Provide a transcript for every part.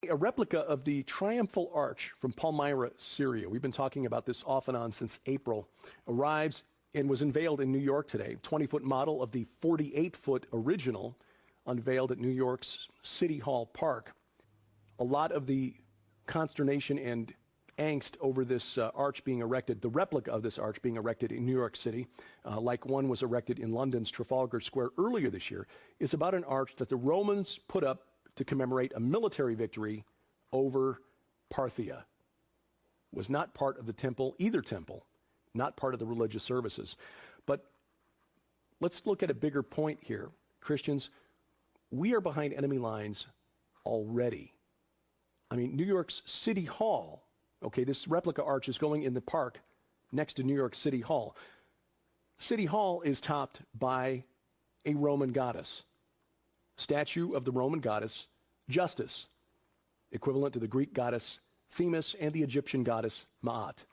A replica of the triumphal arch from Palmyra, Syria. We've been talking about this off and on since April. Arrives and was unveiled in New York today. 20-foot model of the 48-foot original unveiled at New York's City Hall Park. A lot of the consternation and angst over this arch being erected, the replica of this arch being erected in New York City, like one was erected in London's Trafalgar Square earlier this year, is about an arch that the Romans put up to commemorate a military victory over Parthia. Was not part of the temple, either temple, not part of the religious services. But let's look at a bigger point here. Christians, we are behind enemy lines already. I mean, New York's City Hall, okay, this replica arch is going in the park next to New York City Hall. City Hall is topped by a Roman goddess. Statue of the Roman goddess Justice, equivalent to the Greek goddess Themis and the Egyptian goddess Ma'at.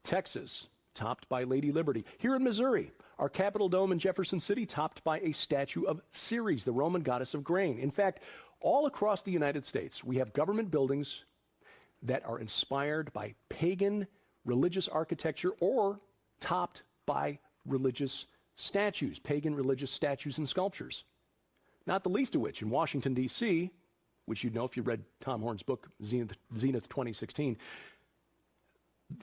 Texas, topped by Lady Liberty. Here in Missouri, our Capitol Dome in Jefferson City, topped by a statue of Ceres, the Roman goddess of grain. In fact, all across the United States, we have government buildings that are inspired by pagan religious architecture or topped by religious statues, pagan religious statues and sculptures. Not the least of which, in Washington, D.C., which you'd know if you read Tom Horn's book, Zenith 2016,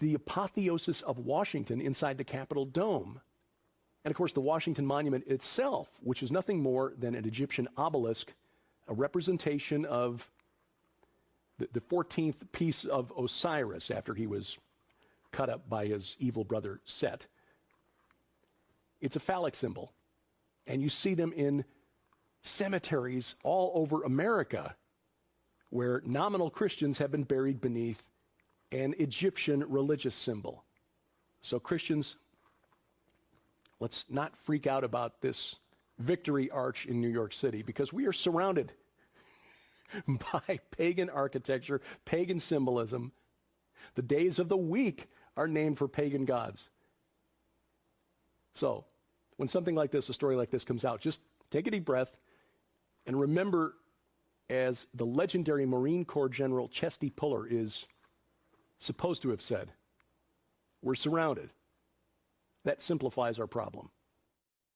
the apotheosis of Washington inside the Capitol Dome. And of course, the Washington Monument itself, which is nothing more than an Egyptian obelisk, a representation of the 14th piece of Osiris after he was cut up by his evil brother Set. It's a phallic symbol. And you see them in cemeteries all over America where nominal Christians have been buried beneath an Egyptian religious symbol. So Christians, let's not freak out about this victory arch in New York City because we are surrounded by pagan architecture, pagan symbolism. The days of the week are named for pagan gods. So when something like this, a story like this comes out, just take a deep breath and remember, as the legendary Marine Corps General Chesty Puller is supposed to have said, we're surrounded. That simplifies our problem.